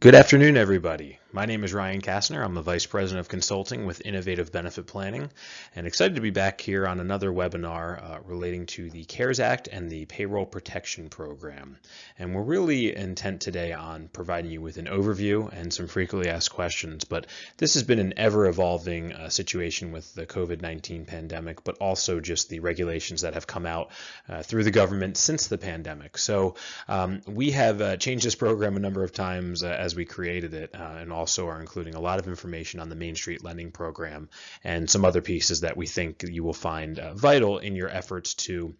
Good afternoon, everybody. My name is Ryan Kastner. I'm the Vice President of Consulting with Innovative Benefit Planning, and excited to be back here on another webinar relating to the CARES Act and the Payroll Protection Program. And we're really intent today on providing you with an overview and some frequently asked questions, but this has been an ever-evolving situation with the COVID-19 pandemic, but also just the regulations that have come out through the government since the pandemic. So we have changed this program a number of times as we created it, and also are including a lot of information on the Main Street Lending Program and some other pieces that we think you will find vital in your efforts to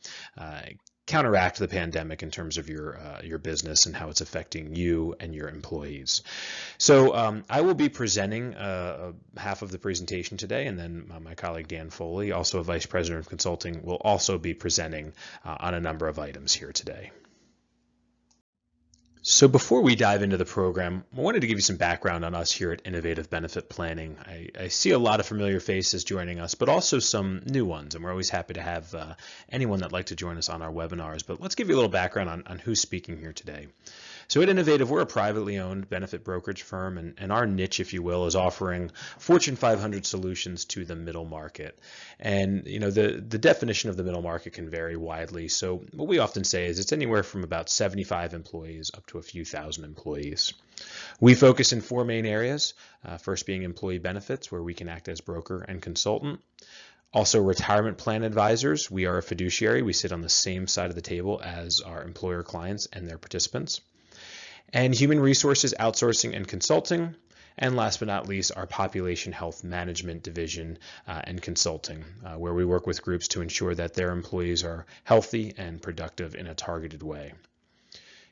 counteract the pandemic in terms of your business and how it's affecting you and your employees. So I will be presenting half of the presentation today, and then my colleague Dan Foley, also a Vice President of Consulting, will also be presenting on a number of items here today. So before we dive into the program, I wanted to give you some background on us here at Innovative Benefit Planning. I see a lot of familiar faces joining us, but also some new ones, and we're always happy to have anyone that'd like to join us on our webinars. But let's give you a little background on who's speaking here today. So at Innovative, we're a privately owned benefit brokerage firm, and our niche, if you will, is offering Fortune 500 solutions to the middle market. And you know, the definition of the middle market can vary widely. So what we often say is it's anywhere from about 75 employees up to a few thousand employees. We focus in four main areas, first being employee benefits, where we can act as broker and consultant. Also, retirement plan advisors. We are a fiduciary. We sit on the same side of the table as our employer clients and their participants. And human resources outsourcing and consulting. And last but not least, our population health management division and consulting, where we work with groups to ensure that their employees are healthy and productive in a targeted way.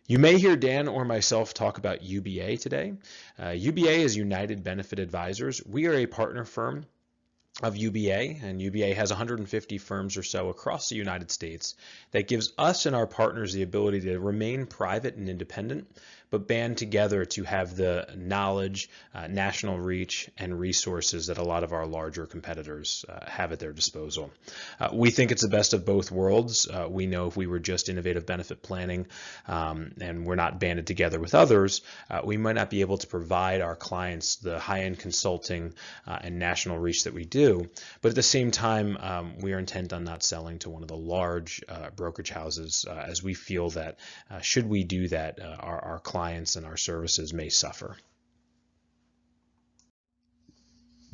You may hear Dan or myself talk about UBA today. UBA is United Benefit Advisors. We are a partner firm of UBA, and UBA has 150 firms or so across the United States that gives us and our partners the ability to remain private and independent, but band together to have the knowledge, national reach, and resources that a lot of our larger competitors have at their disposal. We think it's the best of both worlds. We know if we were just innovative benefit planning and we're not banded together with others, we might not be able to provide our clients the high-end consulting and national reach that we do. But at the same time, we are intent on not selling to one of the large brokerage houses, as we feel that should we do that, our clients and our services may suffer.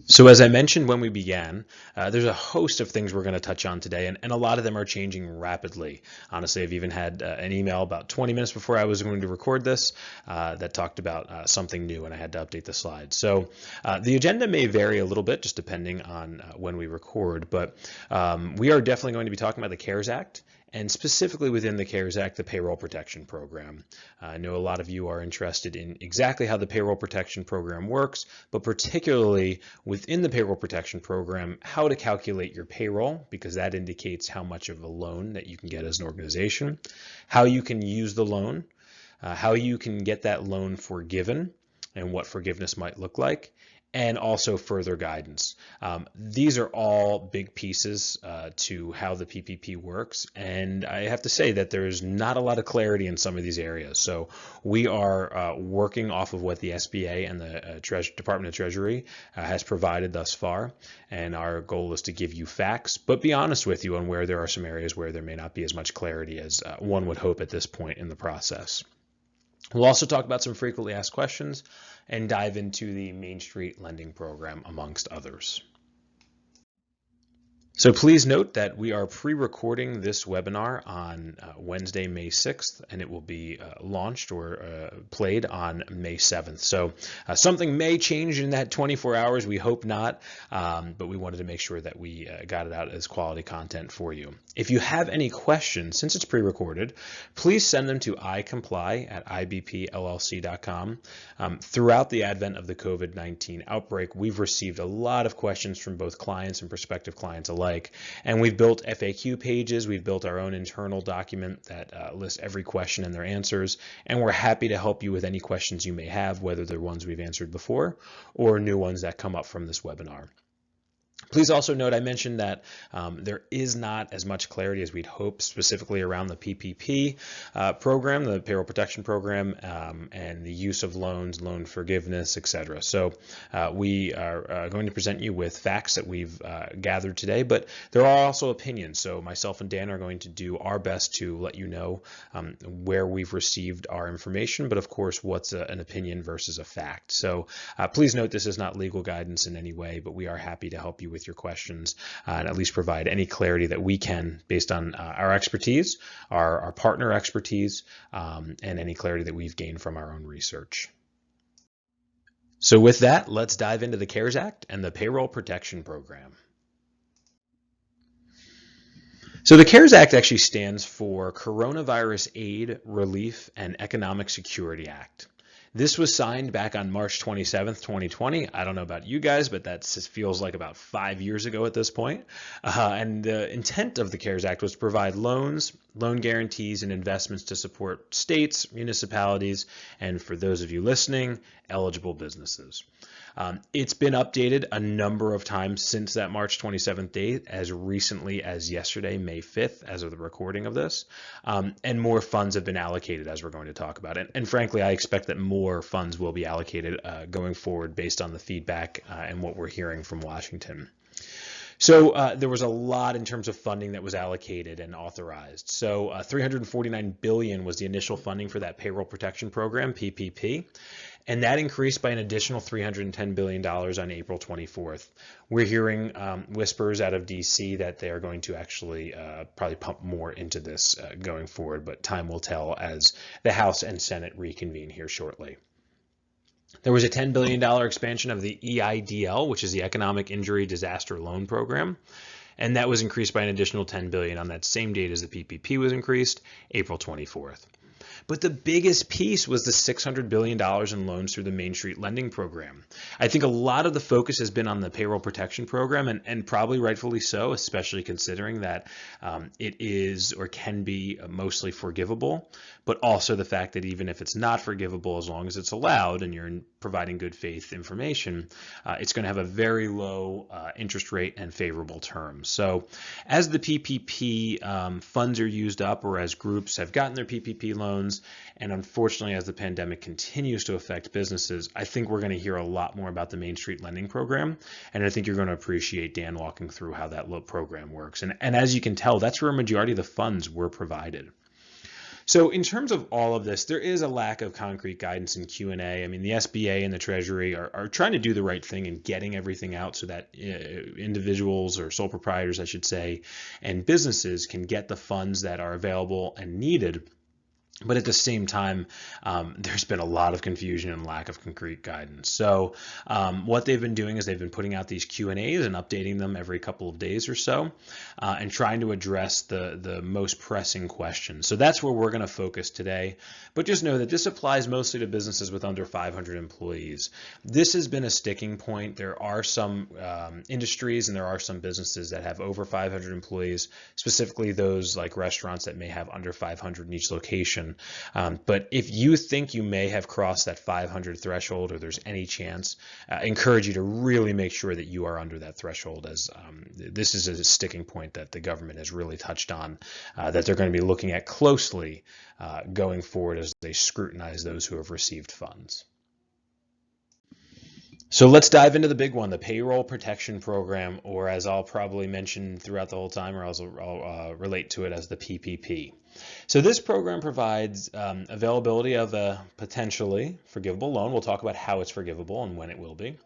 So as I mentioned when we began, there's a host of things we're going to touch on today, and a lot of them are changing rapidly. Honestly, I've even had an email about 20 minutes before I was going to record this that talked about something new, and I had to update the slides. So the agenda may vary a little bit just depending on when we record, but we are definitely going to be talking about the CARES Act, and specifically within the CARES Act, the Payroll Protection Program. I know a lot of you are interested in exactly how the Payroll Protection Program works, but particularly within the Payroll Protection Program, how to calculate your payroll, because that indicates how much of a loan that you can get as an organization, how you can use the loan, how you can get that loan forgiven, and what forgiveness might look like, and also further guidance. These are all big pieces to how the PPP works, and I have to say that there's not a lot of clarity in some of these areas. So we are working off of what the SBA and the Department of Treasury has provided thus far, and our goal is to give you facts, but be honest with you on where there are some areas where there may not be as much clarity as one would hope at this point in the process. We'll also talk about some frequently asked questions and dive into the Main Street Lending Program, amongst others. So please note that we are pre-recording this webinar on Wednesday, May 6th, and it will be launched or played on May 7th. So something may change in that 24 hours. We hope not, but we wanted to make sure that we got it out as quality content for you. If you have any questions, since it's pre-recorded, please send them to icomply@ibpllc.com. Throughout the advent of the COVID-19 outbreak, we've received a lot of questions from both clients and prospective clients alike. And we've built FAQ pages, we've built our own internal document that lists every question and their answers, and we're happy to help you with any questions you may have, whether they're ones we've answered before or new ones that come up from this webinar. Please also note I mentioned that there is not as much clarity as we'd hope specifically around the PPP program, the Payroll Protection Program, and the use of loans, loan forgiveness, etc. So we are going to present you with facts that we've gathered today, but there are also opinions. So myself and Dan are going to do our best to let you know where we've received our information, but of course what's an opinion versus a fact. So please note this is not legal guidance in any way, but we are happy to help you with your questions and at least provide any clarity that we can based on our expertise, our partner expertise, and any clarity that we've gained from our own research. So with that, let's dive into the CARES Act and the Payroll Protection Program. So the CARES Act actually stands for Coronavirus Aid, Relief, and Economic Security Act. This was signed back on March 27th, 2020. I don't know about you guys, but that feels like about 5 years ago at this point. And the intent of the CARES Act was to provide loans, loan guarantees, and investments to support states, municipalities, and for those of you listening, eligible businesses. It's been updated a number of times since that March 27th date, as recently as yesterday, May 5th, as of the recording of this, and more funds have been allocated, as we're going to talk about. And frankly, I expect that more funds will be allocated going forward based on the feedback and what we're hearing from Washington. So there was a lot in terms of funding that was allocated and authorized. So $349 billion was the initial funding for that payroll protection program, PPP. And that increased by an additional $310 billion on April 24th. We're hearing whispers out of DC that they're going to actually probably pump more into this going forward, but time will tell as the House and Senate reconvene here shortly. There was a $10 billion expansion of the EIDL, which is the Economic Injury Disaster Loan Program, and that was increased by an additional $10 billion on that same date as the PPP was increased, April 24th. But the biggest piece was the $600 billion in loans through the Main Street Lending Program. I think a lot of the focus has been on the Payroll Protection Program, and probably rightfully so, especially considering that it is or can be mostly forgivable, but also the fact that even if it's not forgivable, as long as it's allowed and you're providing good faith information, it's going to have a very low interest rate and favorable terms. So as the PPP funds are used up, or as groups have gotten their PPP loans, and unfortunately as the pandemic continues to affect businesses, I think we're going to hear a lot more about the Main Street Lending Program, and I think you're going to appreciate Dan walking through how that program works. And as you can tell, that's where a majority of the funds were provided. So in terms of all of this, there is a lack of concrete guidance in Q&A. I mean, the SBA and the Treasury are trying to do the right thing in getting everything out so that individuals, or sole proprietors, I should say, and businesses can get the funds that are available and needed. But at the same time, there's been a lot of confusion and lack of concrete guidance. So what they've been doing is they've been putting out these Q&As and updating them every couple of days or so, and trying to address the most pressing questions. So that's where we're going to focus today. But just know that this applies mostly to businesses with under 500 employees. This has been a sticking point. There are some industries and there are some businesses that have over 500 employees, specifically those like restaurants that may have under 500 in each location. But if you think you may have crossed that 500 threshold, or there's any chance, I encourage you to really make sure that you are under that threshold, as this is a sticking point that the government has really touched on, that they're going to be looking at closely going forward as they scrutinize those who have received funds. So let's dive into the big one, the Payroll Protection Program, or as I'll probably mention throughout the whole time, or I'll relate to it as the PPP. So this program provides availability of a potentially forgivable loan. We'll talk about how it's forgivable and when it will be,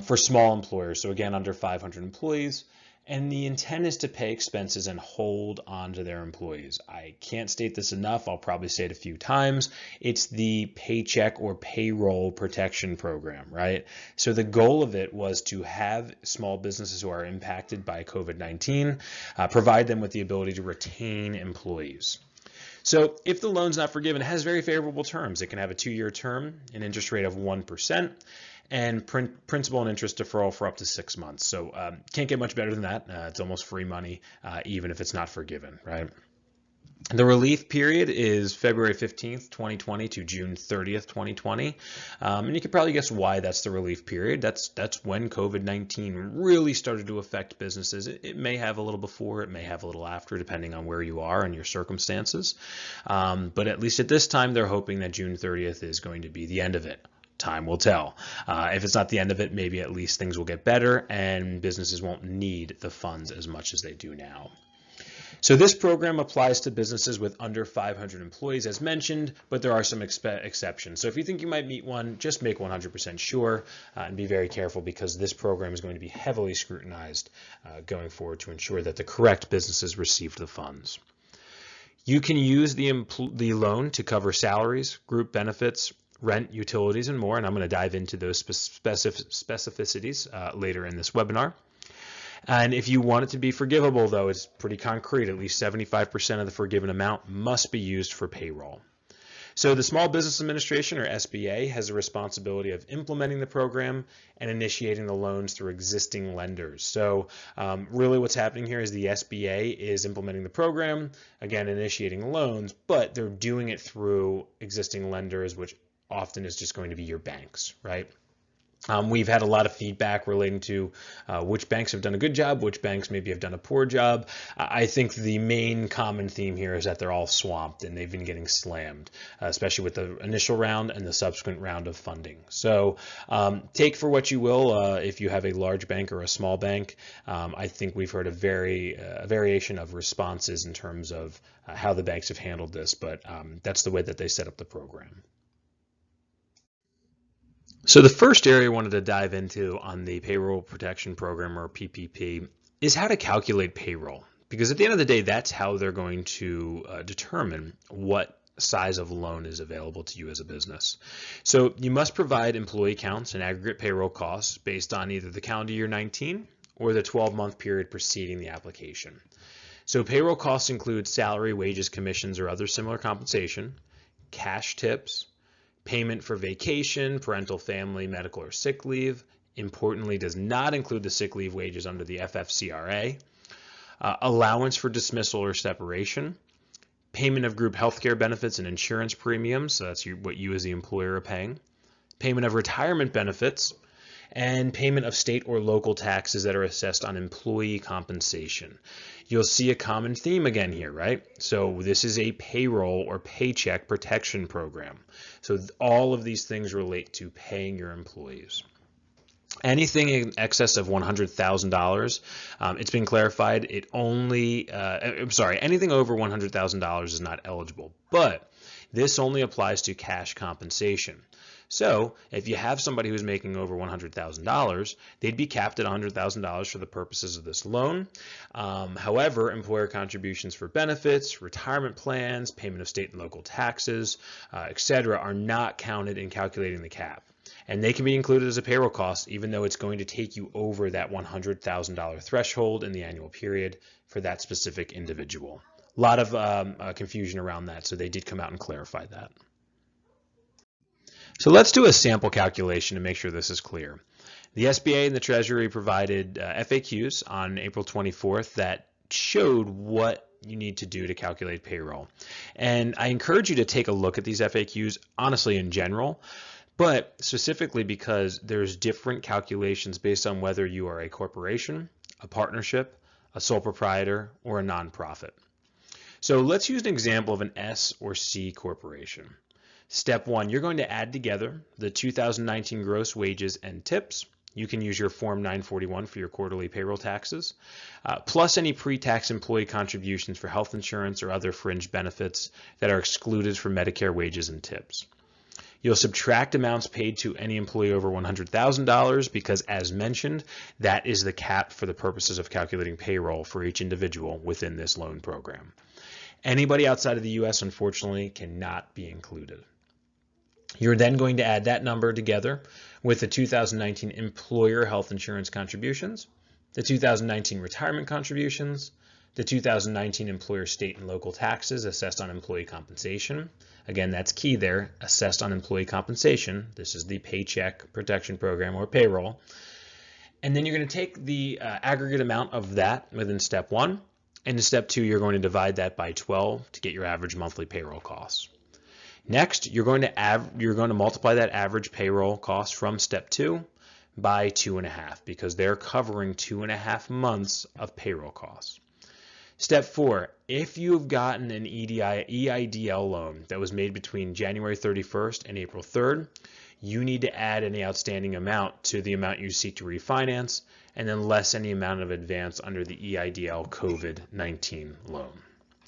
for small employers. So again, under 500 employees. And the intent is to pay expenses and hold on to their employees. I can't state this enough. I'll probably say it a few times. It's the Paycheck or Payroll Protection Program, right? So the goal of it was to have small businesses who are impacted by COVID-19, provide them with the ability to retain employees. So if the loan's not forgiven, it has very favorable terms. It can have a 2-year term, an interest rate of 1%, and principal and interest deferral for up to 6 months. So can't get much better than that. It's almost free money, even if it's not forgiven, right? The relief period is February 15th, 2020 to June 30th, 2020. And you can probably guess why that's the relief period. That's when COVID-19 really started to affect businesses. It may have a little before, it may have a little after, depending on where you are and your circumstances. But at least at this time, they're hoping that June 30th is going to be the end of it. Time will tell. If it's not the end of it, maybe at least things will get better and businesses won't need the funds as much as they do now. So this program applies to businesses with under 500 employees as mentioned, but there are some exceptions. So if you think you might meet one, just make 100% sure and be very careful because this program is going to be heavily scrutinized going forward to ensure that the correct businesses receive the funds. You can use the loan to cover salaries, group benefits, rent, utilities, and more, and I'm going to dive into those specificities later in this webinar. And if you want it to be forgivable, though, it's pretty concrete. At least 75% of the forgiven amount must be used for payroll. So the Small Business Administration, or SBA, has the responsibility of implementing the program and initiating the loans through existing lenders. So really what's happening here is the SBA is implementing the program, again, initiating loans, but they're doing it through existing lenders, which often is just going to be your banks, right? We've had a lot of feedback relating to which banks have done a good job, which banks maybe have done a poor job. I think the main common theme here is that they're all swamped and they've been getting slammed, especially with the initial round and the subsequent round of funding. So take for what you will if you have a large bank or a small bank. I think we've heard a variation of responses in terms of how the banks have handled this, but that's the way that they set up the program. So the first area I wanted to dive into on the Payroll Protection Program, or PPP, is how to calculate payroll. Because at the end of the day, that's how they're going to determine what size of loan is available to you as a business. So you must provide employee counts and aggregate payroll costs based on either the calendar year 19 or the 12-month period preceding the application. So payroll costs include salary, wages, commissions, or other similar compensation, cash tips, payment for vacation, parental, family, medical, or sick leave. Importantly, does not include the sick leave wages under the FFCRA. Allowance for dismissal or separation. Payment of group health care benefits and insurance premiums. So that's what you as the employer are paying. Payment of retirement benefits. And payment of state or local taxes that are assessed on employee compensation. You'll see a common theme again here, right? So this is a payroll or paycheck protection program. So all of these things relate to paying your employees. Anything in excess of $100,000, it's been clarified, anything over $100,000 is not eligible, but this only applies to cash compensation. So if you have somebody who's making over $100,000, they'd be capped at $100,000 for the purposes of this loan. However, employer contributions for benefits, retirement plans, payment of state and local taxes, etc., are not counted in calculating the cap. And they can be included as a payroll cost, even though it's going to take you over that $100,000 threshold in the annual period for that specific individual. A lot of confusion around that, so they did come out and clarify that. So let's do a sample calculation to make sure this is clear. The SBA and the Treasury provided FAQs on April 24th that showed what you need to do to calculate payroll. And I encourage you to take a look at these FAQs, honestly, in general, but specifically because there's different calculations based on whether you are a corporation, a partnership, a sole proprietor, or a nonprofit. So let's use an example of an S or C corporation. Step 1, you're going to add together the 2019 gross wages and tips. You can use your Form 941 for your quarterly payroll taxes, plus any pre-tax employee contributions for health insurance or other fringe benefits that are excluded from Medicare wages and tips. You'll subtract amounts paid to any employee over $100,000 because, as mentioned, that is the cap for the purposes of calculating payroll for each individual within this loan program. Anybody outside of the U.S., unfortunately, cannot be included. You're then going to add that number together with the 2019 employer health insurance contributions, the 2019 retirement contributions, the 2019 employer state and local taxes assessed on employee compensation. Again, that's key there, assessed on employee compensation. This is the Paycheck Protection Program, or payroll. And then you're going to take the aggregate amount of that within step 1 And in step 2, you're going to divide that by 12 to get your average monthly payroll costs. Next, you're going to multiply that average payroll cost from step 2 by 2.5 because they're covering 2.5 months of payroll costs. Step 4, if you've gotten an EIDL loan that was made between January 31st and April 3rd, you need to add any outstanding amount to the amount you seek to refinance, and then less any amount of advance under the EIDL COVID-19 loan.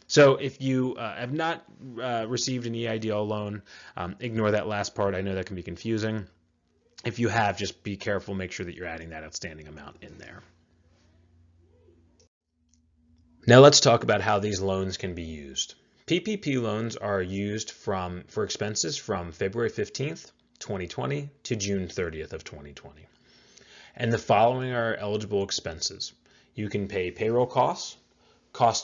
So if you have not received an EIDL loan, ignore that last part. I know that can be confusing. If you have, just be careful. Make sure that you're adding that outstanding amount in there. Now let's talk about how these loans can be used. PPP loans are used for expenses from February 15th, 2020 to June 30th of 2020. And the following are eligible expenses. You can pay payroll costs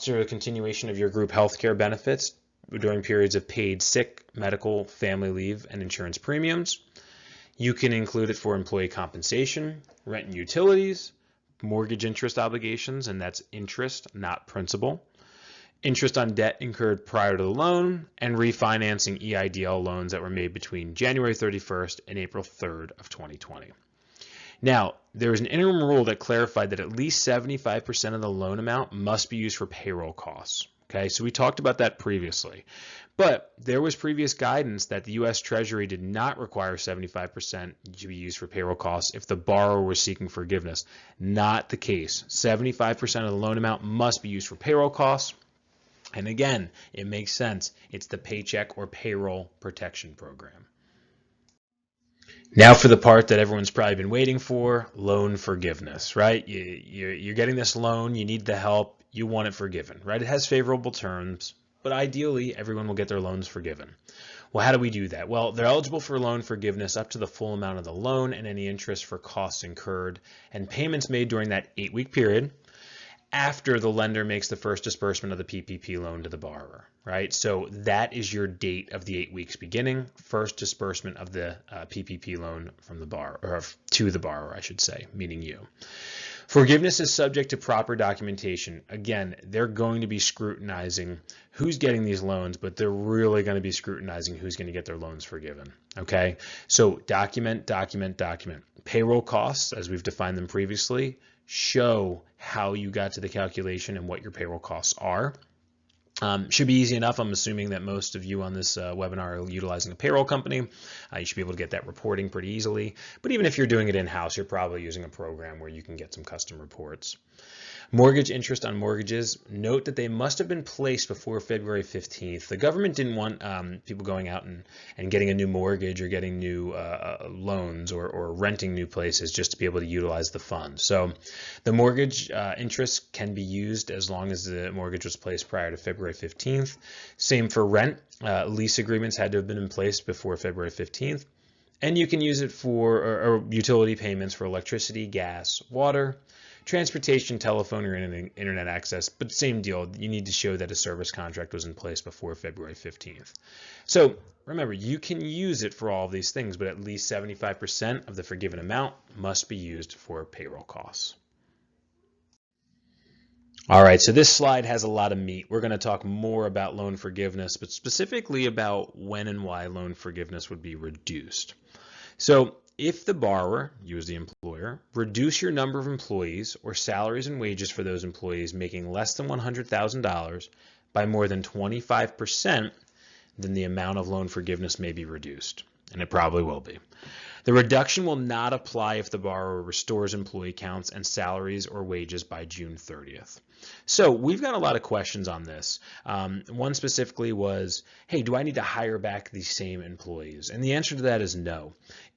to the continuation of your group health care benefits during periods of paid sick, medical, family leave, and insurance premiums. You can include it for employee compensation, rent and utilities, mortgage interest obligations, and that's interest, not principal, interest on debt incurred prior to the loan, and refinancing EIDL loans that were made between January 31st and April 3rd of 2020. Now, there was an interim rule that clarified that at least 75% of the loan amount must be used for payroll costs. Okay, so we talked about that previously. But there was previous guidance that the U.S. Treasury did not require 75% to be used for payroll costs if the borrower was seeking forgiveness. Not the case. 75% of the loan amount must be used for payroll costs. And again, it makes sense. It's the Paycheck or Payroll Protection Program. Now for the part that everyone's probably been waiting for, loan forgiveness, right? You're getting this loan, you need the help, you want it forgiven, right? It has favorable terms, but ideally everyone will get their loans forgiven. Well, how do we do that? Well, they're eligible for loan forgiveness up to the full amount of the loan and any interest for costs incurred and payments made during that 8-week period after the lender makes the first disbursement of the PPP loan to the borrower, right? So that is your date of the 8 weeks beginning, first disbursement of the PPP loan from the borrower, or to the borrower, I should say, meaning you. Forgiveness is subject to proper documentation. Again, they're going to be scrutinizing who's getting these loans, but they're really going to be scrutinizing who's going to get their loans forgiven, okay? So document. Payroll costs, as we've defined them previously, show how you got to the calculation and what your payroll costs are. Should be easy enough. I'm assuming that most of you on this webinar are utilizing a payroll company. You should be able to get that reporting pretty easily. But even if you're doing it in-house, you're probably using a program where you can get some custom reports. Mortgage interest on mortgages. Note that they must have been placed before February 15th. The government didn't want people going out and getting a new mortgage or getting new loans or renting new places just to be able to utilize the funds. So the mortgage interest can be used as long as the mortgage was placed prior to February 15th. Same for rent. Lease agreements had to have been in place before February 15th. And you can use it for or utility payments for electricity, gas, water, transportation, telephone, or internet access, but same deal. You need to show that a service contract was in place before February 15th. So remember, you can use it for all of these things, but at least 75% of the forgiven amount must be used for payroll costs. All right, so this slide has a lot of meat. We're going to talk more about loan forgiveness, but specifically about when and why loan forgiveness would be reduced. So if the borrower, you as the employer, reduce your number of employees or salaries and wages for those employees making less than $100,000 by more than 25%, then the amount of loan forgiveness may be reduced, and it probably will be. The reduction will not apply if the borrower restores employee counts and salaries or wages by June 30th. So we've got a lot of questions on this. One specifically was, hey, do I need to hire back these same employees? And the answer to that is no.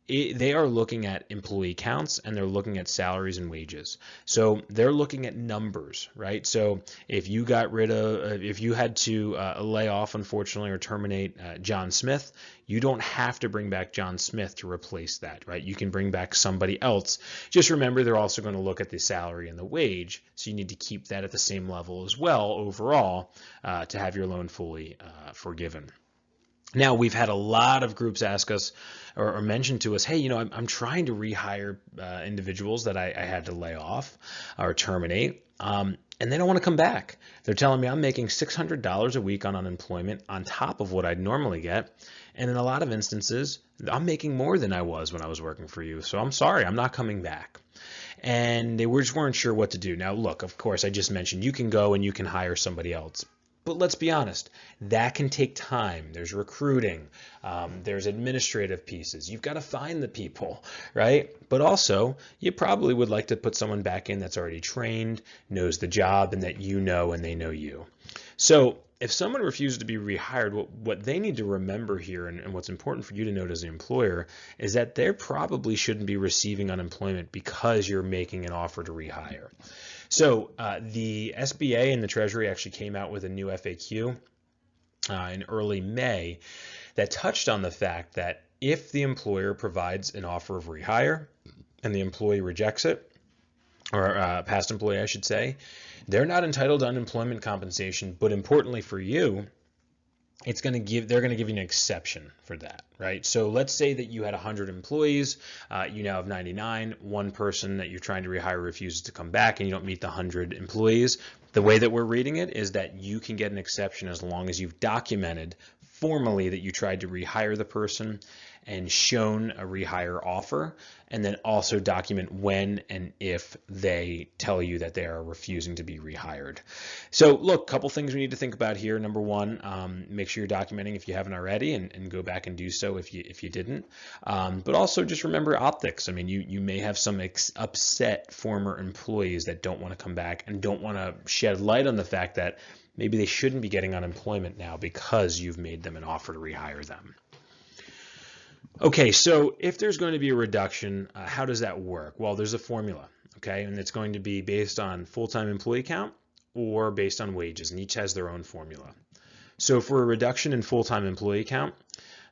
They are looking at employee counts and they're looking at salaries and wages. So they're looking at numbers, right? So if you got rid of, if you had to lay off, unfortunately, or terminate John Smith, you don't have to bring back John Smith to replace that, right? You can bring back somebody else. Just remember, they're also going to look at the salary and the wage. So you need to keep that at the same level as well overall to have your loan fully forgiven. Now, we've had a lot of groups ask us or mention to us, hey, you know, I'm trying to rehire individuals that I had to lay off or terminate. and they don't want to come back. They're telling me I'm making $600 a week on unemployment on top of what I'd normally get. And in a lot of instances, I'm making more than I was when I was working for you. So I'm sorry, I'm not coming back. And they just weren't sure what to do. Now, look, of course, I just mentioned you can go and you can hire somebody else. But let's be honest, that can take time. There's recruiting, there's administrative pieces. You've got to find the people, right? But also, you probably would like to put someone back in that's already trained, knows the job, and that you know and they know you. So if someone refuses to be rehired, what they need to remember here, and what's important for you to note as an employer, is that they probably shouldn't be receiving unemployment because you're making an offer to rehire. So the SBA and the Treasury actually came out with a new FAQ in early May that touched on the fact that if the employer provides an offer of rehire and the employee rejects it, or past employee, I should say, they're not entitled to unemployment compensation. But importantly for you, they're going to give you an exception for that, right? So let's say that you had 100 employees, you now have 99, one person that you're trying to rehire refuses to come back and you don't meet the 100 employees. The way that we're reading it is that you can get an exception as long as you've documented formally that you tried to rehire the person and shown a rehire offer, and then also document when and if they tell you that they are refusing to be rehired. So look, a couple things we need to think about here. Number one, make sure you're documenting if you haven't already, and go back and do so if you didn't. But also just remember optics. I mean, you may have some upset former employees that don't want to come back and don't want to shed light on the fact that maybe they shouldn't be getting unemployment now because you've made them an offer to rehire them. Okay, so if there's going to be a reduction, how does that work? Well, there's a formula, okay, and it's going to be based on full-time employee count or based on wages, and each has their own formula. So for a reduction in full-time employee count,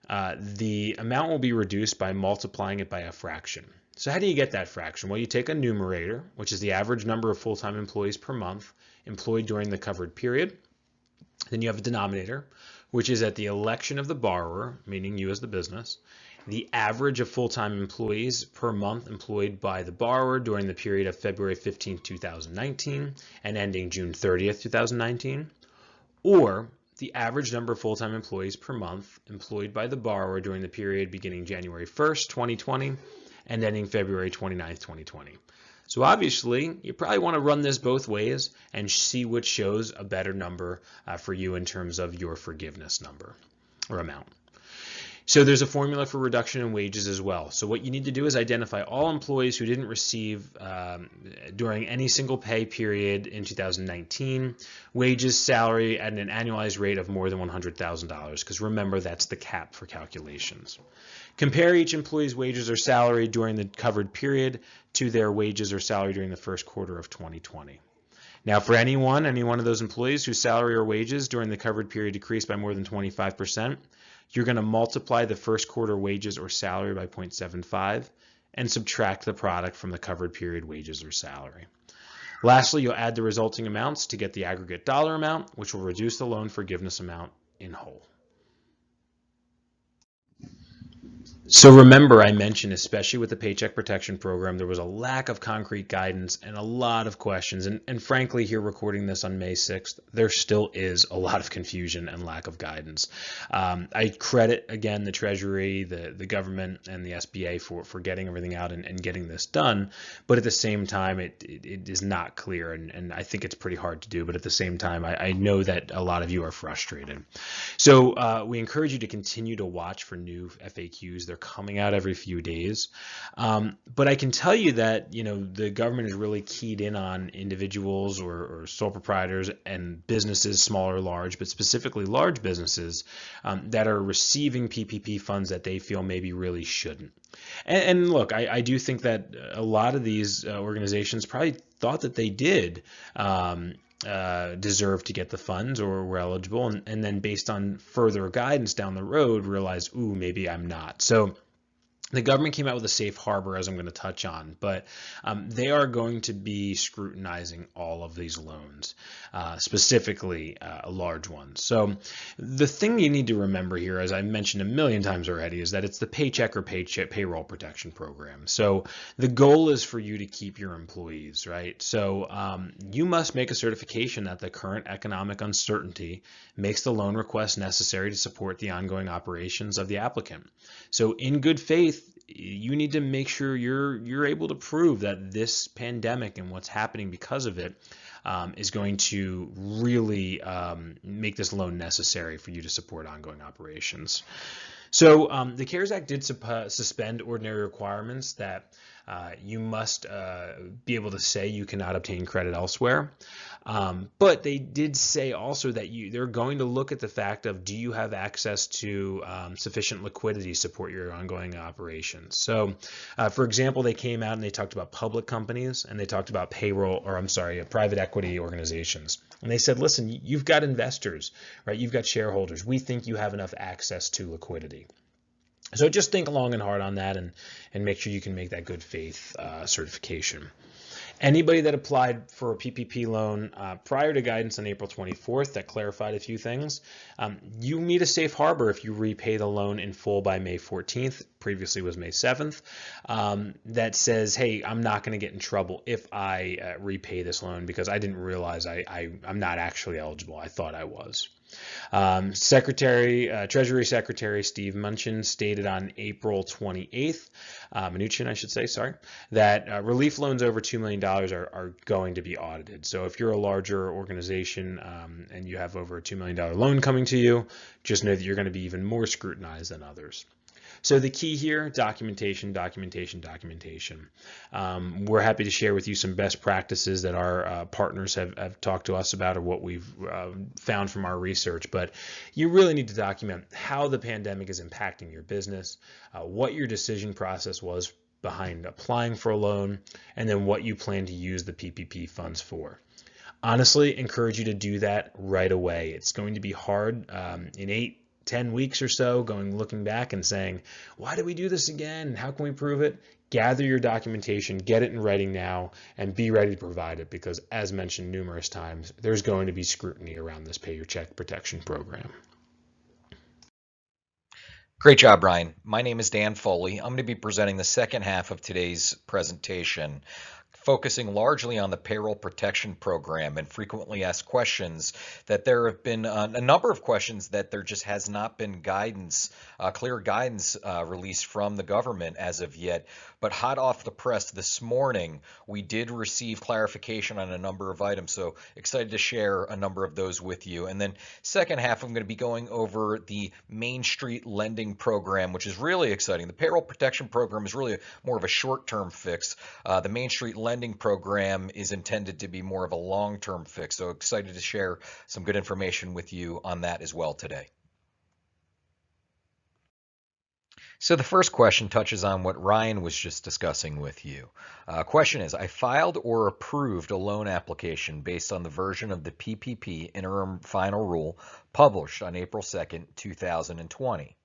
the amount will be reduced by multiplying it by a fraction. So how do you get that fraction? Well, you take a numerator, which is the average number of full-time employees per month employed during the covered period. Then you have a denominator, which is at the election of the borrower, meaning you as the business, the average of full-time employees per month employed by the borrower during the period of February 15, 2019 and ending June 30th, 2019, or the average number of full-time employees per month employed by the borrower during the period beginning January 1st, 2020 and ending February 29th, 2020. So obviously, you probably want to run this both ways and see which shows a better number for you in terms of your forgiveness number or amount. So there's a formula for reduction in wages as well. So what you need to do is identify all employees who didn't receive during any single pay period in 2019 wages, salary at an annualized rate of more than $100,000, because remember, that's the cap for calculations. Compare each employee's wages or salary during the covered period to their wages or salary during the first quarter of 2020. Now, for any one of those employees whose salary or wages during the covered period decreased by more than 25%, you're going to multiply the first quarter wages or salary by 0.75 and subtract the product from the covered period wages or salary. Lastly, you'll add the resulting amounts to get the aggregate dollar amount, which will reduce the loan forgiveness amount in whole. So remember, I mentioned, especially with the Paycheck Protection Program, there was a lack of concrete guidance and a lot of questions. And frankly, here recording this on May 6th, there still is a lot of confusion and lack of guidance. I credit, again, the Treasury, the government, and the SBA for getting everything out and getting this done. But at the same time, it is not clear, and I think it's pretty hard to do. But at the same time, I know that a lot of you are frustrated. So we encourage you to continue to watch for new FAQs. They're coming out every few days. But I can tell you that, the government is really keyed in on individuals or sole proprietors and businesses, small or large, but specifically large businesses that are receiving PPP funds that they feel maybe really shouldn't. And look, I do think that a lot of these organizations probably thought that they did deserve to get the funds or were eligible, and then based on further guidance down the road realize, ooh, maybe I'm not. So The government came out with a safe harbor, as I'm going to touch on, but they are going to be scrutinizing all of these loans, specifically large ones. So the thing you need to remember here, as I mentioned a million times already, is that it's the Paycheck or Paycheck Payroll Protection Program. So the goal is for you to keep your employees, right? So you must make a certification that the current economic uncertainty makes the loan request necessary to support the ongoing operations of the applicant. So in good faith, you need to make sure you're able to prove that this pandemic and what's happening because of it is going to really make this loan necessary for you to support ongoing operations. So the CARES Act did suspend ordinary requirements that you must be able to say you cannot obtain credit elsewhere. But they did say also that they're going to look at the fact of, do you have access to sufficient liquidity to support your ongoing operations? So for example, they came out and they talked about public companies, and they talked about private equity organizations. And they said, listen, you've got investors, right? You've got shareholders. We think you have enough access to liquidity. So just think long and hard on that, and make sure you can make that good faith certification. Anybody that applied for a PPP loan prior to guidance on April 24th that clarified a few things, you meet a safe harbor if you repay the loan in full by May 14th, previously was May 7th, that says, hey, I'm not going to get in trouble if I repay this loan because I didn't realize I'm not actually eligible. I thought I was. Treasury Secretary Steve Mnuchin stated on April 28th, Mnuchin, I should say, sorry, that relief loans over $2 million are going to be audited. So if you're a larger organization and you have over a $2 million loan coming to you, just know that you're going to be even more scrutinized than others. So the key here, documentation, documentation, documentation. We're happy to share with you some best practices that our partners have talked to us about, or what we've found from our research. But you really need to document how the pandemic is impacting your business, what your decision process was behind applying for a loan, and then what you plan to use the PPP funds for. Honestly, encourage you to do that right away. It's going to be hard in 10 weeks or so, looking back and saying, why did we do this again? And how can we prove it? Gather your documentation, get it in writing now, and be ready to provide it, because as mentioned numerous times, there's going to be scrutiny around this Pay Your Check protection program. Great job, Ryan. My name is Dan Foley. I'm going to be presenting the second half of today's presentation, focusing largely on the payroll protection program and frequently asked questions. That there have been a number of questions that there just has not been clear guidance released from the government as of yet. But hot off the press this morning, we did receive clarification on a number of items. So excited to share a number of those with you. And then second half, I'm going to be going over the Main Street Lending Program, which is really exciting. The payroll protection program is really more of a short-term fix. The Main Street Lending Program is intended to be more of a long-term fix. So excited to share some good information with you on that as well today. So the first question touches on what Ryan was just discussing with you. Question is, I filed or approved a loan application based on the version of the PPP interim final rule published on April 2nd, 2020.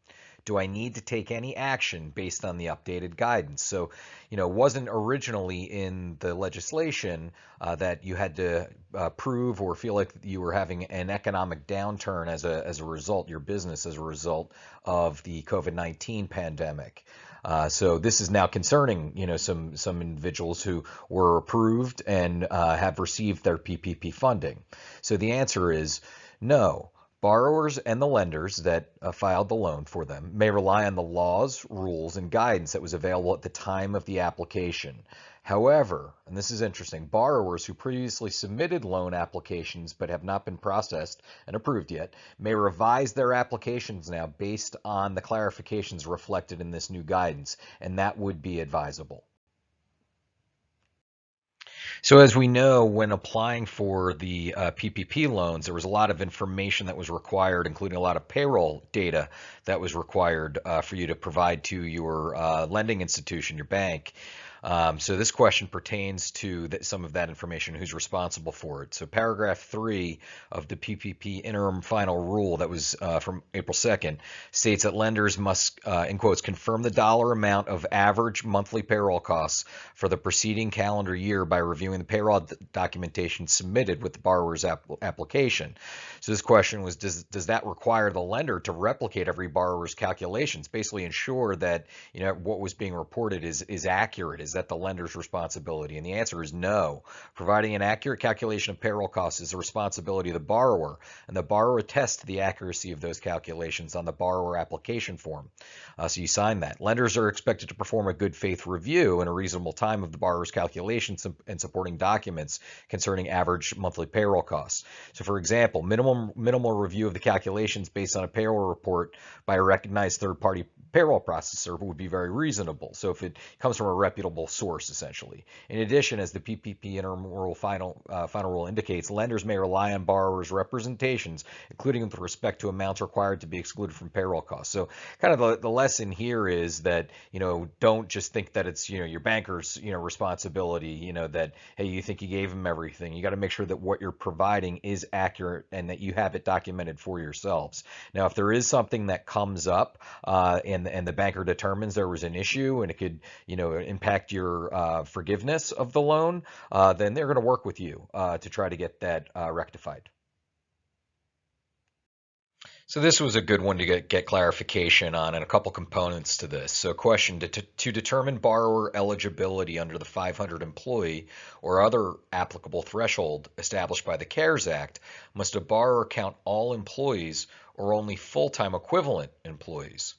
Do I need to take any action based on the updated guidance? So, it wasn't originally in the legislation that you had to prove or feel like you were having an economic downturn as a result, your business as a result of the COVID-19 pandemic. So this is now concerning, some individuals who were approved and have received their PPP funding. So the answer is no. Borrowers and the lenders that filed the loan for them may rely on the laws, rules, and guidance that was available at the time of the application. However, and this is interesting, borrowers who previously submitted loan applications but have not been processed and approved yet may revise their applications now based on the clarifications reflected in this new guidance, and that would be advisable. So as we know, when applying for the PPP loans, there was a lot of information that was required, including a lot of payroll data that was required for you to provide to your lending institution, your bank. So this question pertains to some of that information, who's responsible for it. So paragraph 3 of the PPP interim final rule that was from April 2nd states that lenders must, in quotes, confirm the dollar amount of average monthly payroll costs for the preceding calendar year by reviewing the payroll documentation submitted with the borrower's application. So this question was, does that require the lender to replicate every borrower's calculations, basically ensure that what was being reported is accurate? Is that the lender's responsibility? And the answer is no. Providing an accurate calculation of payroll costs is the responsibility of the borrower, and the borrower attests to the accuracy of those calculations on the borrower application form. So you sign that. Lenders are expected to perform a good faith review in a reasonable time of the borrower's calculations and supporting documents concerning average monthly payroll costs. So for example, minimal review of the calculations based on a payroll report by a recognized third-party payroll processor would be very reasonable. So if it comes from a reputable source, essentially. In addition, as the PPP interim rule final rule indicates, lenders may rely on borrowers' representations, including with respect to amounts required to be excluded from payroll costs. So kind of the lesson here is that, don't just think that it's, your banker's, responsibility, that, hey, you think you gave him everything. You got to make sure that what you're providing is accurate and that you have it documented for yourselves. Now, if there is something that comes up and the banker determines there was an issue and it could, impact your forgiveness of the loan, then they're going to work with you to try to get that rectified. So this was a good one to get clarification on, and a couple components to this. So question, to determine borrower eligibility under the 500 employee or other applicable threshold established by the CARES Act, must a borrower count all employees or only full-time equivalent employees?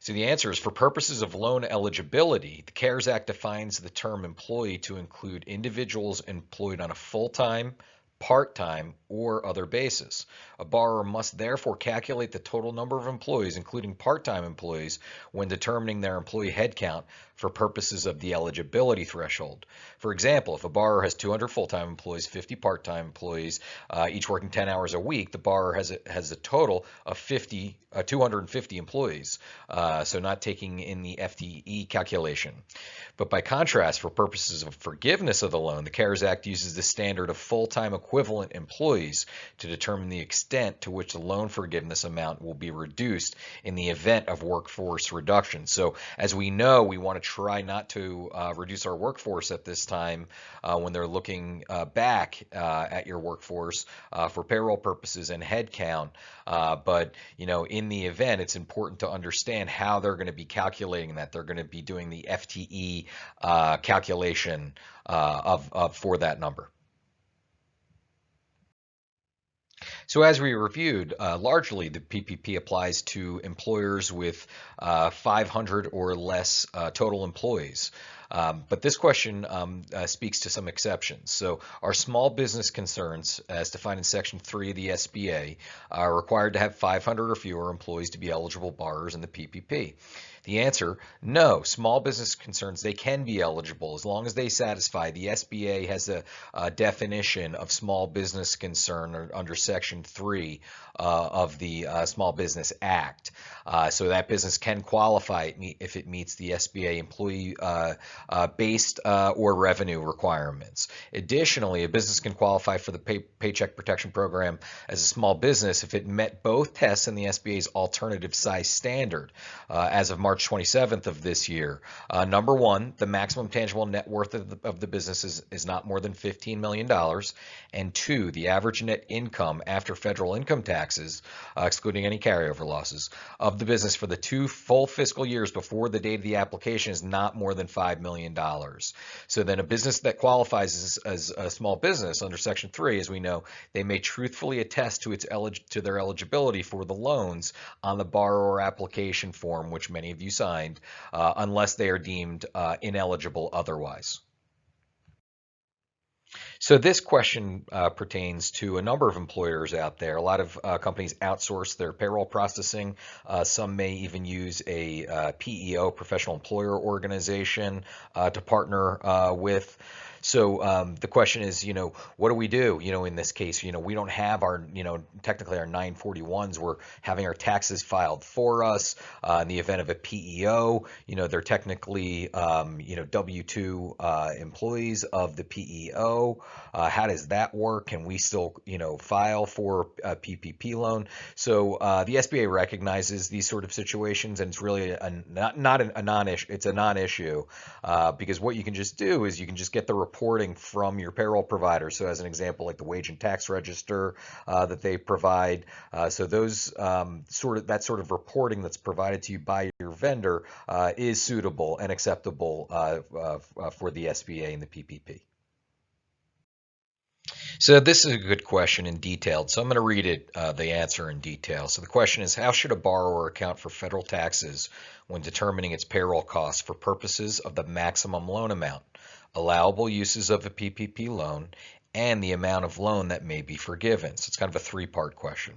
So the answer is, for purposes of loan eligibility, the CARES Act defines the term employee to include individuals employed on a full-time, part-time, or other basis. A borrower must therefore calculate the total number of employees, including part-time employees, when determining their employee headcount for purposes of the eligibility threshold. For example, if a borrower has 200 full-time employees, 50 part-time employees, each working 10 hours a week, the borrower has a total of 250 employees, so not taking in the FTE calculation. But by contrast, for purposes of forgiveness of the loan, the CARES Act uses the standard of full-time equivalent employees to determine the extent to which the loan forgiveness amount will be reduced in the event of workforce reduction. So as we know, we want to try not to reduce our workforce at this time when they're looking back at your workforce for payroll purposes and headcount. But in the event, it's important to understand how they're going to be calculating that. They're going to be doing the FTE calculation for that number. So as we reviewed, largely the PPP applies to employers with 500 or less total employees. But this question speaks to some exceptions. So our small business concerns, as defined in Section 3 of the SBA, are required to have 500 or fewer employees to be eligible borrowers in the PPP. The answer, no. Small business concerns, they can be eligible as long as they satisfy. The SBA has a definition of small business concern under Section 3 of the Small Business Act. So that business can qualify if it meets the SBA employee based or revenue requirements. Additionally, a business can qualify for the Paycheck Protection Program as a small business if it met both tests in the SBA's alternative size standard as of March 27th of this year. Number one, the maximum tangible net worth of the business is not more than $15 million. And two, the average net income after federal income taxes, excluding any carryover losses, of the business for the 2 full fiscal years before the date of the application is not more than $5 million. So then a business that qualifies as a small business under Section 3, as we know, they may truthfully attest to their eligibility for the loans on the borrower application form, which many of you signed, unless they are deemed ineligible otherwise. So this question pertains to a number of employers out there. A lot of companies outsource their payroll processing. Some may even use a PEO, professional employer organization, to partner with. So the question is, what do we do? In this case, we don't have our, technically our 941s. We're having our taxes filed for us. In the event of a PEO, they're technically, W-2 employees of the PEO. How does that work? Can we still, file for a PPP loan? So the SBA recognizes these sort of situations, and it's really not a non-issue. It's a non-issue because what you can just do is you can just get the reporting from your payroll provider. So as an example, like the wage and tax register that they provide. So those that sort of reporting that's provided to you by your vendor is suitable and acceptable for the SBA and the PPP. So this is a good question and detailed. So I'm going to read it, the answer in detail. So the question is, how should a borrower account for federal taxes when determining its payroll costs for purposes of the maximum loan amount, allowable uses of a PPP loan, and the amount of loan that may be forgiven? So it's kind of a three-part question.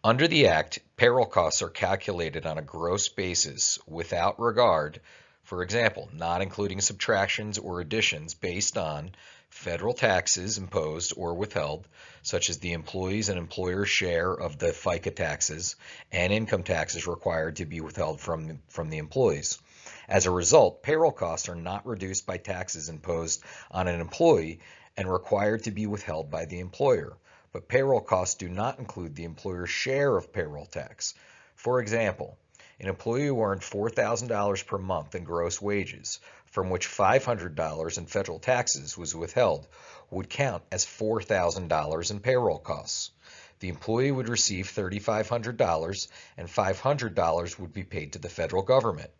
Under the Act, payroll costs are calculated on a gross basis without regard, for example, not including subtractions or additions based on federal taxes imposed or withheld, such as the employees' and employers' share of the FICA taxes and income taxes required to be withheld from the employees. As a result, payroll costs are not reduced by taxes imposed on an employee and required to be withheld by the employer. But payroll costs do not include the employer's share of payroll tax. For example, an employee who earned $4,000 per month in gross wages, from which $500 in federal taxes was withheld, would count as $4,000 in payroll costs. The employee would receive $3,500 and $500 would be paid to the federal government.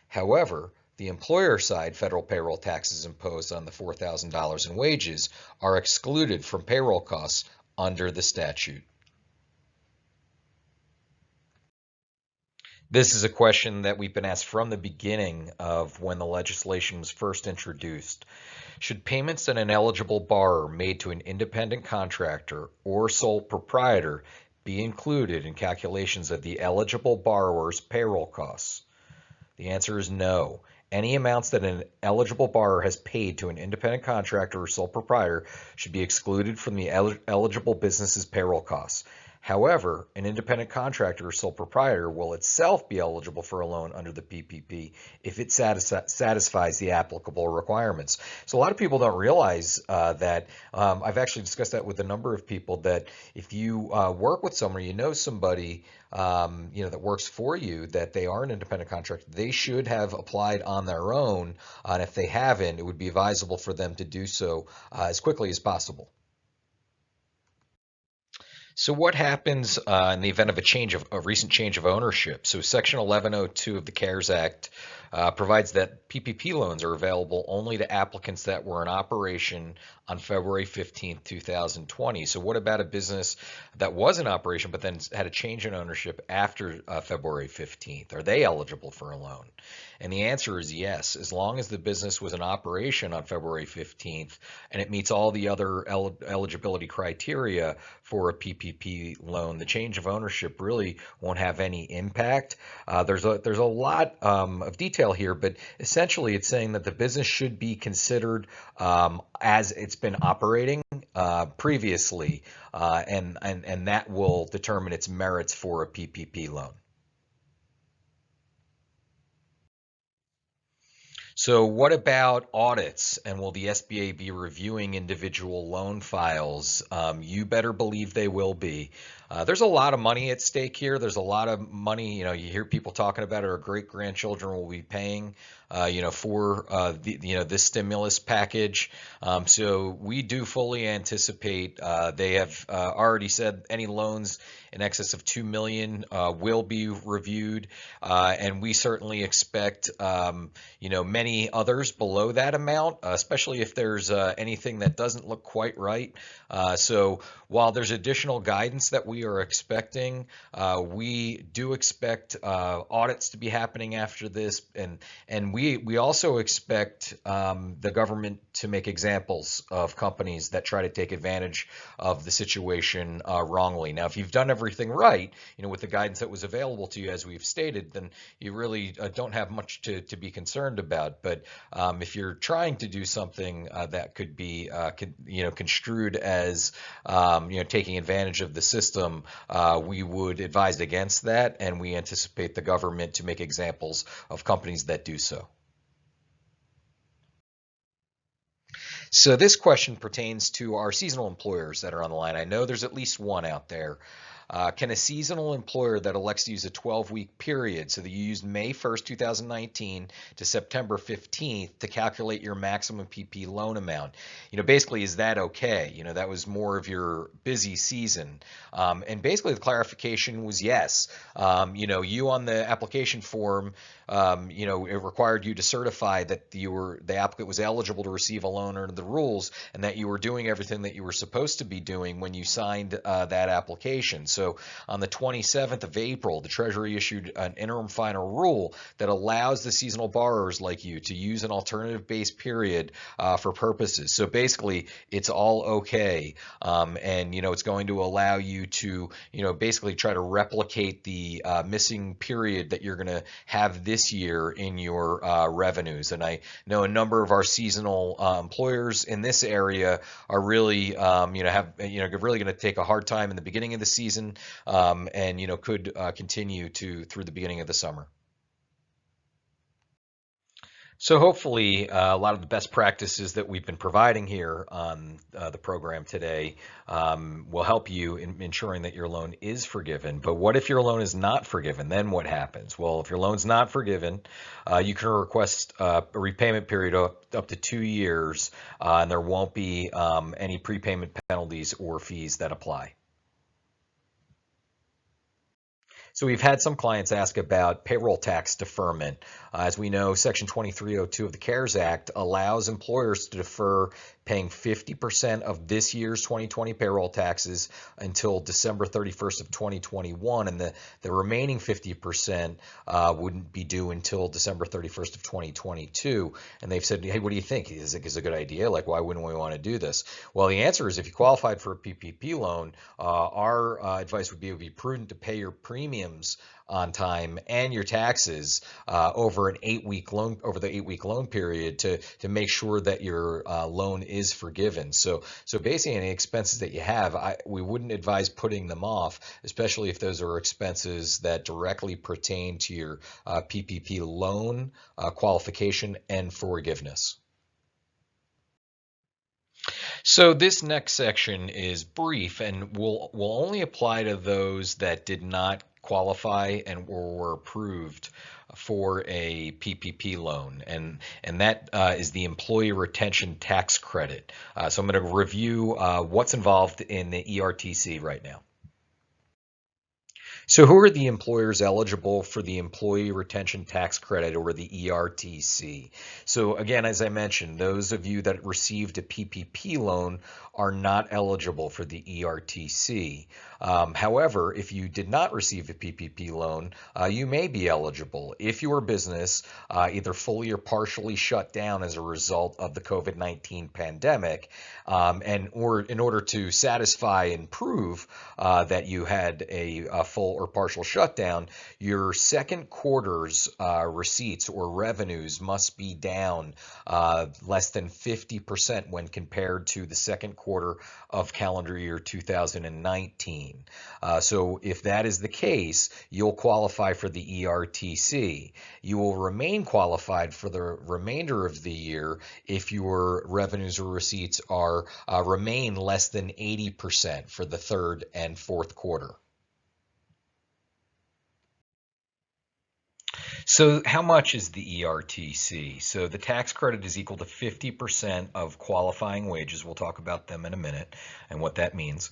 However, the employer side federal payroll taxes imposed on the $4,000 in wages are excluded from payroll costs under the statute. This is a question that we've been asked from the beginning of when the legislation was first introduced. Should payments that an eligible borrower made to an independent contractor or sole proprietor be included in calculations of the eligible borrower's payroll costs? The answer is no. Any amounts that an eligible borrower has paid to an independent contractor or sole proprietor should be excluded from the eligible business's payroll costs. However, an independent contractor or sole proprietor will itself be eligible for a loan under the PPP if it satisfies the applicable requirements. So a lot of people don't realize that. I've actually discussed that with a number of people, that if you work with someone, somebody that works for you, that they are an independent contractor, they should have applied on their own. And if they haven't, it would be advisable for them to do so as quickly as possible. So what happens in the event of a recent change of ownership? So Section 1102 of the CARES Act provides that PPP loans are available only to applicants that were in operation on February 15th, 2020. So what about a business that was in operation but then had a change in ownership after February 15th? Are they eligible for a loan? And the answer is yes, as long as the business was in operation on February 15th and it meets all the other eligibility criteria for a PPP loan. The change of ownership really won't have any impact. There's a lot of detail here, but essentially it's saying that the business should be considered as it's been operating previously, and that will determine its merits for a PPP loan. So what about audits, and will the SBA be reviewing individual loan files? You better believe they will be. There's a lot of money at stake here. There's a lot of money, you hear people talking about it, our great-grandchildren will be paying, for this stimulus package. So we do fully anticipate, they have already said any loans in excess of $2 million will be reviewed, and we certainly expect, many others below that amount, especially if there's anything that doesn't look quite right. So while there's additional guidance that we are expecting, we do expect audits to be happening after this, and we also expect the government to make examples of companies that try to take advantage of the situation wrongly. Now, if you've done everything right, with the guidance that was available to you, as we've stated, then you really don't have much to be concerned about. But if you're trying to do something that could be construed as taking advantage of the system, we would advise against that, and we anticipate the government to make examples of companies that do so. So this question pertains to our seasonal employers that are on the line. I know there's at least one out there. Can a seasonal employer that elects to use a 12-week period, so that you use May 1st, 2019 to September 15th to calculate your maximum PP loan amount? Basically, is that okay? That was more of your busy season. And basically the clarification was yes. You on the application form, it required you to certify that the applicant was eligible to receive a loan under the rules, and that you were doing everything that you were supposed to be doing when you signed that application. So on the 27th of April, the Treasury issued an interim final rule that allows the seasonal borrowers like you to use an alternative base period for purposes. So basically, it's all okay, and it's going to allow you to basically try to replicate the missing period that you're going to have this year in your revenues. And I know a number of our seasonal employers in this area are really really going to take a hard time in the beginning of the season, and could continue through the beginning of the summer. So hopefully a lot of the best practices that we've been providing here on the program today will help you in ensuring that your loan is forgiven. But what if your loan is not forgiven? Then what happens? Well, if your loan's not forgiven, you can request a repayment period up to 2 years, and there won't be any prepayment penalties or fees that apply. So we've had some clients ask about payroll tax deferment. As we know, Section 2302 of the CARES Act allows employers to defer paying 50% of this year's 2020 payroll taxes until December 31st of 2021, and the remaining 50% wouldn't be due until December 31st of 2022. And they've said, hey, what do you think? Is it a good idea? Like, why wouldn't we want to do this? Well, the answer is, if you qualified for a PPP loan, our advice would be prudent to pay your premiums on time and your taxes over the 8-week loan period to make sure that your loan is forgiven. So basically, any expenses that you have, we wouldn't advise putting them off, especially if those are expenses that directly pertain to your PPP loan qualification and forgiveness. So this next section is brief and will only apply to those that did not qualify and were approved for a PPP loan, and that is the Employee Retention Tax Credit. So I'm going to review what's involved in the ERTC right now. So who are the employers eligible for the Employee Retention Tax Credit, or the ERTC? So again, as I mentioned, those of you that received a PPP loan are not eligible for the ERTC. However, if you did not receive a PPP loan, you may be eligible if your business either fully or partially shut down as a result of the COVID-19 pandemic, or in order to satisfy and prove that you had a full or partial shutdown, your second quarter's receipts or revenues must be down less than 50% when compared to the second quarter of calendar year 2019. So if that is the case, you'll qualify for the ERTC. You will remain qualified for the remainder of the year if your revenues or receipts remain less than 80% for the third and fourth quarter. So how much is the ERTC? So the tax credit is equal to 50% of qualifying wages. We'll talk about them in a minute and what that means.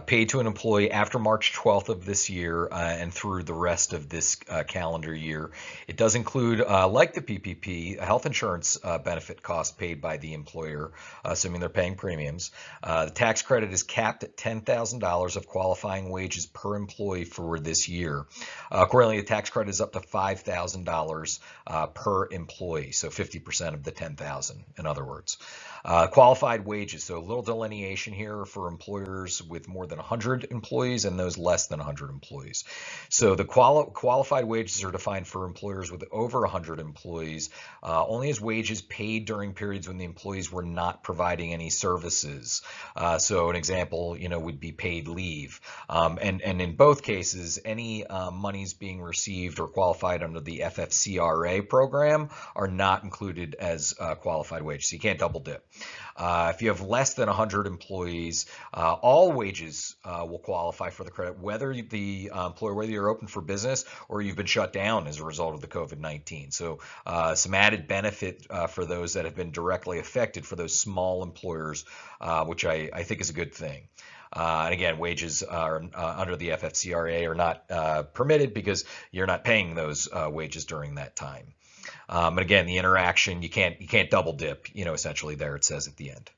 Paid to an employee after March 12th of this year and through the rest of this calendar year. It does include, like the PPP, a health insurance benefit cost paid by the employer, assuming they're paying premiums. The tax credit is capped at $10,000 of qualifying wages per employee for this year. Accordingly, the tax credit is up to $5,000 $10,000 per employee, so 50% of the 10,000, in other words. Qualified wages, so a little delineation here for employers with more than 100 employees and those less than 100 employees. So the qualified wages are defined for employers with over 100 employees, only as wages paid during periods when the employees were not providing any services. So an example, would be paid leave. And in both cases, any monies being received or qualified under the FFCRA program are not included as qualified wages. So you can't double dip. If you have less than 100 employees, all wages will qualify for the credit, whether the employer, whether you're open for business or you've been shut down as a result of the COVID-19. So some added benefit for those that have been directly affected for those small employers, which I think is a good thing. And again, wages are under the FFCRA are not permitted because you're not paying those wages during that time. And again, the interaction, you can't double dip, essentially there it says at the end.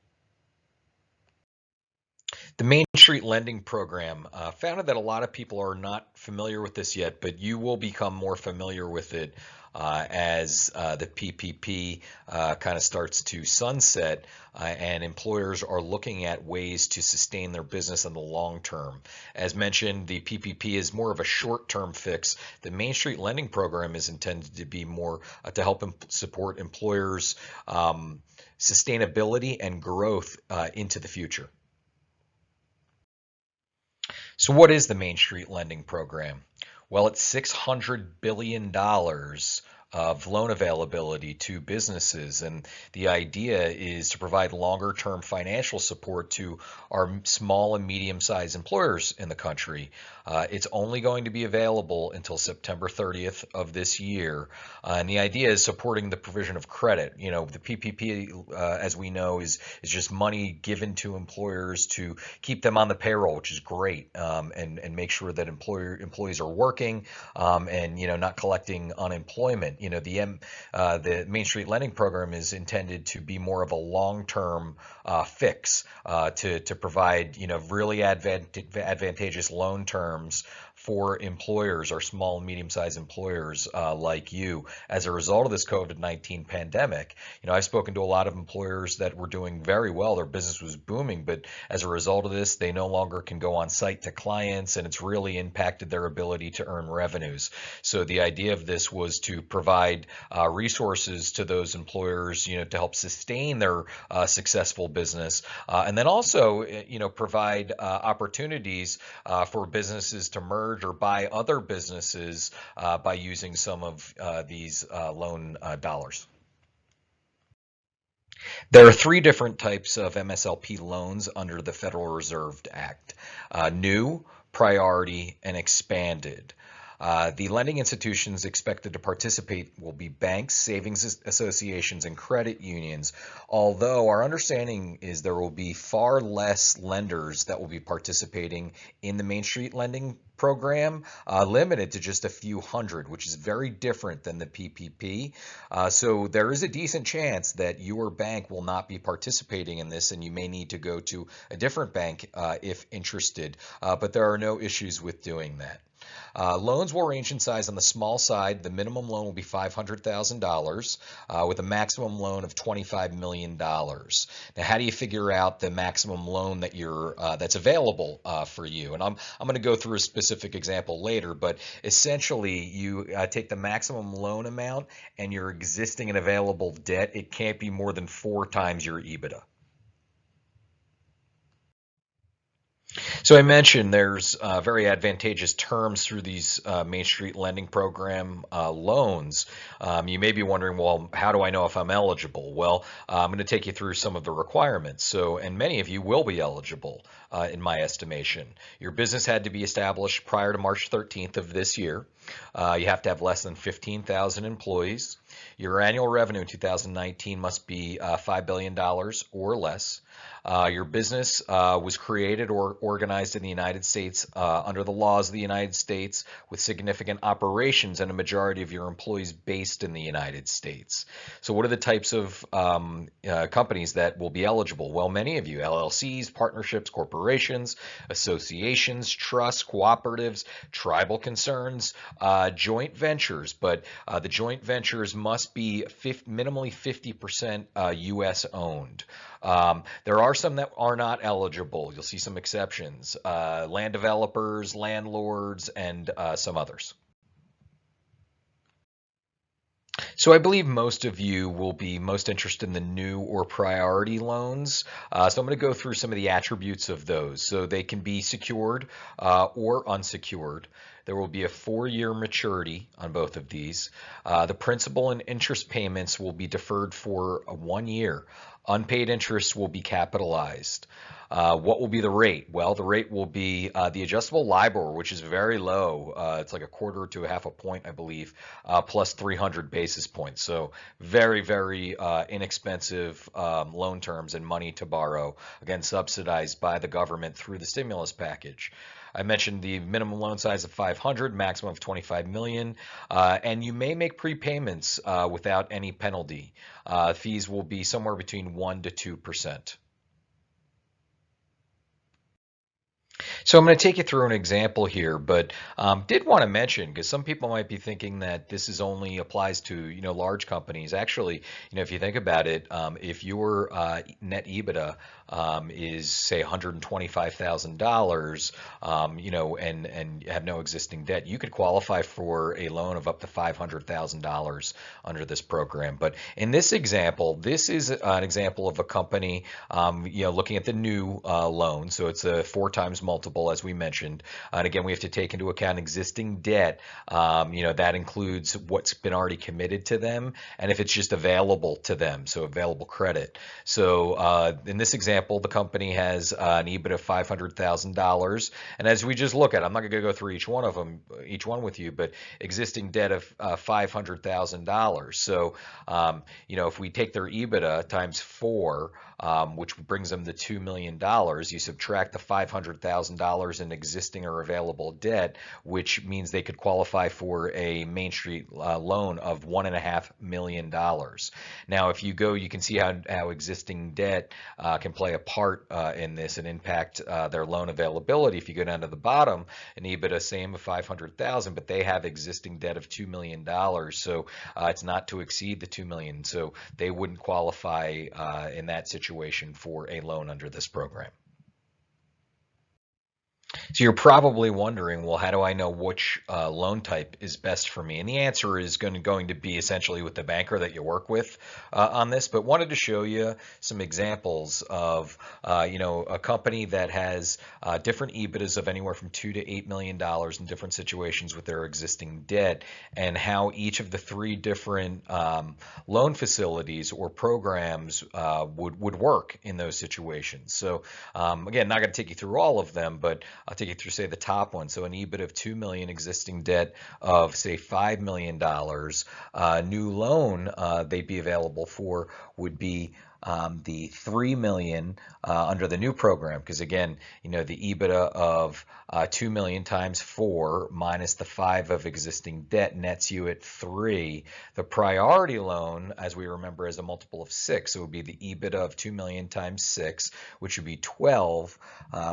The Main Street Lending Program founded that a lot of people are not familiar with this yet, but you will become more familiar with it as the PPP kind of starts to sunset and employers are looking at ways to sustain their business in the long term. As mentioned, the PPP is more of a short-term fix. The Main Street Lending Program is intended to be more to help support employers' sustainability and growth into the future. So what is the Main Street Lending Program? Well, it's $600 billion of loan availability to businesses. And the idea is to provide longer term financial support to our small and medium sized employers in the country. It's only going to be available until September 30th of this year. And the idea is supporting the provision of credit. The PPP, as we know, is just money given to employers to keep them on the payroll, which is great, and make sure that employees are working and not collecting unemployment. The Main Street Lending Program is intended to be more of a long-term fix to provide really advantageous loan terms for employers or small and medium-sized employers like you as a result of this COVID-19 pandemic. I've spoken to a lot of employers that were doing very well. Their business was booming, but as a result of this, they no longer can go on site to clients, and it's really impacted their ability to earn revenues. So the idea of this was to provide resources to those employers, to help sustain their successful business, and then also, provide opportunities for businesses to merge or buy other businesses by using some of these loan dollars. There are three different types of MSLP loans under the Federal Reserve Act: new, priority, and expanded. The lending institutions expected to participate will be banks, savings associations, and credit unions, although our understanding is there will be far less lenders that will be participating in the Main Street Lending Program, limited to just a few hundred, which is very different than the PPP. So there is a decent chance that your bank will not be participating in this, and you may need to go to a different bank if interested, but there are no issues with doing that. Loans will range in size. On the small side, the minimum loan will be $500,000 with a maximum loan of $25 million. Now, how do you figure out the maximum loan that that's available for you? And I'm going to go through a specific example later, but essentially you take the maximum loan amount and your existing and available debt. It can't be more than 4 times your EBITDA. So I mentioned there's very advantageous terms through these Main Street Lending Program loans. You may be wondering, well, how do I know if I'm eligible? Well, I'm going to take you through some of the requirements. So, and many of you will be eligible in my estimation. Your business had to be established prior to March 13th of this year. You have to have less than 15,000 employees. Your annual revenue in 2019 must be $5 billion or less. Your business was created or organized in the United States under the laws of the United States, with significant operations and a majority of your employees based in the United States. So what are the types of companies that will be eligible? Well, many of you, LLCs, partnerships, corporations, associations, trusts, cooperatives, tribal concerns, joint ventures, but the joint ventures must be minimally 50% U.S. owned. There are some that are not eligible. You'll see some exceptions. Land developers, landlords, and some others. So I believe most of you will be most interested in the new or priority loans. So I'm going to go through some of the attributes of those. So they can be secured or unsecured. There will be a 4-year maturity on both of these. The principal and interest payments will be deferred for 1 year. Unpaid interest will be capitalized. What will be the rate? Well, the rate will be the adjustable LIBOR, which is very low. It's like a quarter to a half a point, I believe, plus 300 basis points. So very, very inexpensive loan terms and money to borrow, again, subsidized by the government through the stimulus package. I mentioned the minimum loan size of 500, maximum of 25 million, and you may make prepayments without any penalty. Fees will be somewhere between 1 to 2%. So I'm going to take you through an example here, but did want to mention, because some people might be thinking that this is only applies to large companies. Actually, if you think about it, if your net EBITDA is say $125,000, and have no existing debt, you could qualify for a loan of up to $500,000 under this program. But in this example, this is an example of a company, looking at the new loan. So it's a 4 times multiple, as we mentioned. And again, we have to take into account existing debt. That includes what's been already committed to them, and if it's just available to them, so available credit. So in this example, the company has an EBIT of $500,000, and as we just look at, I'm not going to go through each one with you, but existing debt of $500,000. So if we take their EBITDA times 4, which brings them to $2 million, you subtract the $500,000 in existing or available debt, which means they could qualify for a Main Street loan of $1.5 million. Now, if you go, you can see how existing debt can play a part in this and impact their loan availability. If you go down to the bottom, an EBITDA same of $500,000, but they have existing debt of $2 million, so it's not to exceed the $2 million, so they wouldn't qualify in that situation for a loan under this program. So you're probably wondering, well, how do I know which loan type is best for me? And the answer is going to be essentially with the banker that you work with on this. But wanted to show you some examples of a company that has different EBITDAs of anywhere from $2 to $8 million in different situations with their existing debt, and how each of the 3 different loan facilities or programs would work in those situations. So again, not going to take you through all of them, but I'll take you through, say, the top one. So an EBIT of $2 million, existing debt of, say, $5 million. New loan they'd be available for would be the $3 million under the new program, because again, the EBITDA of $2 million times 4 minus the 5 of existing debt nets you at 3. The priority loan, as we remember, is a multiple of 6, so it would be the EBITDA of $2 million times 6, which would be 12,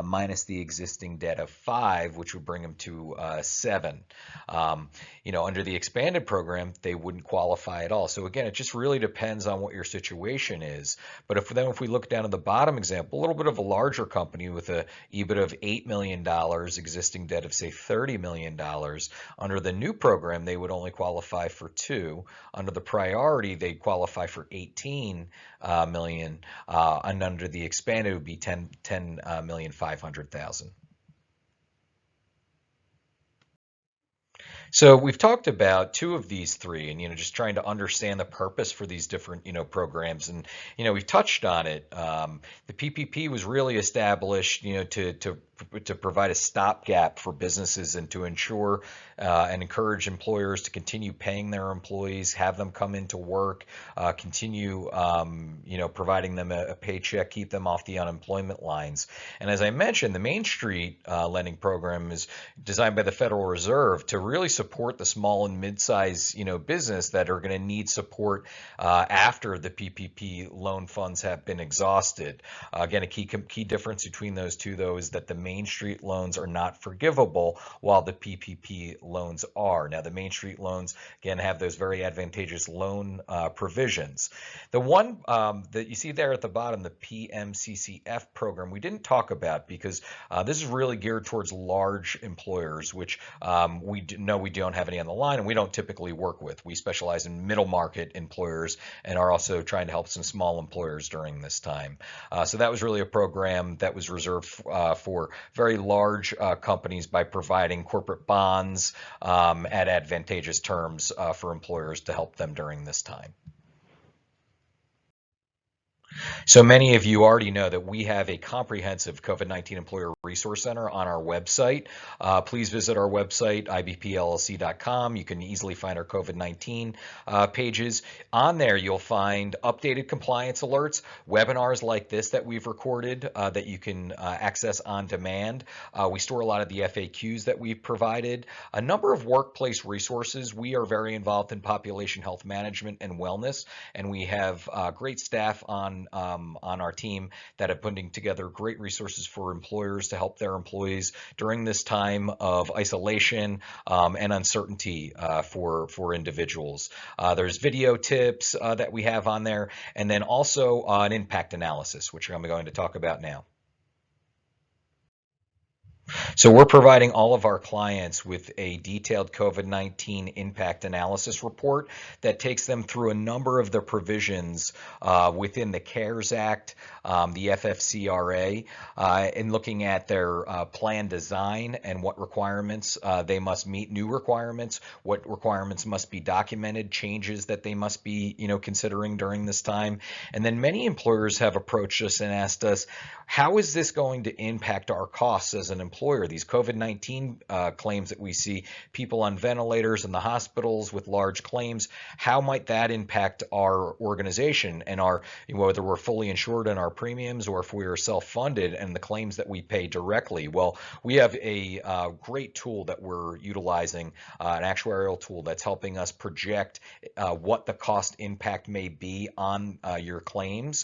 minus the existing debt of 5, which would bring them to 7. Under the expanded program, they wouldn't qualify at all. So again, it just really depends on what your situation is. But if we look down at the bottom example, a little bit of a larger company with a EBIT of $8 million, existing debt of, say, $30 million, under the new program, they would only qualify for 2. Under the priority, they'd qualify for 18 million, and under the expanded, it would be 10,500,000. So we've talked about 2 of these 3, and just trying to understand the purpose for these different programs, and we've touched on it. The PPP was really established to to provide a stopgap for businesses and to ensure and encourage employers to continue paying their employees, have them come into work, continue providing them a paycheck, keep them off the unemployment lines. And as I mentioned, the Main Street lending program is designed by the Federal Reserve to really support the small and mid-sized business that are going to need support after the PPP loan funds have been exhausted. Again, a key difference between those two, though, is that the Main Street loans are not forgivable while the PPP loans are. Now, the Main Street loans, again, have those very advantageous loan provisions. The one that you see there at the bottom, the PMCCF program, we didn't talk about because this is really geared towards large employers, which we don't have any on the line and we don't typically work with. We specialize in middle market employers and are also trying to help some small employers during this time. So that was really a program that was reserved for very large companies by providing corporate bonds at advantageous terms for employers to help them during this time. So many of you already know that we have a comprehensive COVID-19 Employer Resource Center on our website. Please visit our website, ibpllc.com. You can easily find our COVID-19 pages. On there, you'll find updated compliance alerts, webinars like this that we've recorded that you can access on demand. We store a lot of the FAQs that we've provided. A number of workplace resources. We are very involved in population health management and wellness, and we have great staff on our team that are putting together great resources for employers to help their employees during this time of isolation and uncertainty for individuals. There's video tips that we have on there, and then also an impact analysis, which I'm going to talk about now. So we're providing all of our clients with a detailed COVID-19 impact analysis report that takes them through a number of the provisions within the CARES Act, the FFCRA, and looking at their plan design and what requirements they must meet, new requirements, what requirements must be documented, changes that they must be considering during this time. And then many employers have approached us and asked us, how is this going to impact our costs as an employer? These COVID-19 claims that we see, people on ventilators in the hospitals with large claims, how might that impact our organization and whether we're fully insured in our premiums or if we are self-funded and the claims that we pay directly? Well, we have a great tool that we're utilizing, an actuarial tool that's helping us project what the cost impact may be on your claims.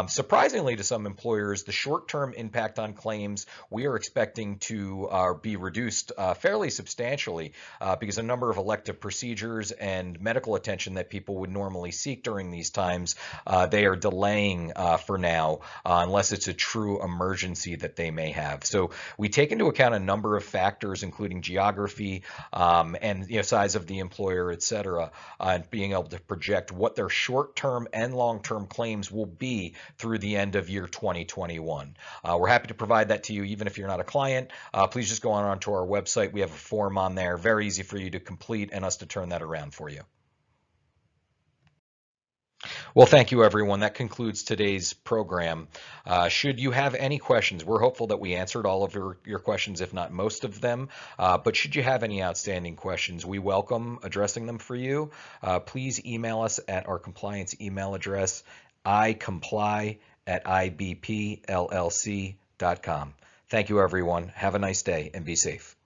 Surprisingly to some employers, the short-term impact on claims we are expecting to be reduced fairly substantially because a number of elective procedures and medical attention that people would normally seek during these times, they are delaying for now unless it's a true emergency that they may have. So we take into account a number of factors, including geography and size of the employer, et cetera, and being able to project what their short-term and long-term claims will be through the end of year 2021. We're happy to provide that to you even if you're not a client. Please just go on to our website. We have a form on there, very easy for you to complete and us to turn that around for you. Well, thank you, everyone. That concludes today's program. Should you have any questions, we're hopeful that we answered all of your questions, if not most of them. But should you have any outstanding questions, we welcome addressing them for you. Please email us at our compliance email address, icomply@ibpllc.com. Thank you, everyone. Have a nice day and be safe.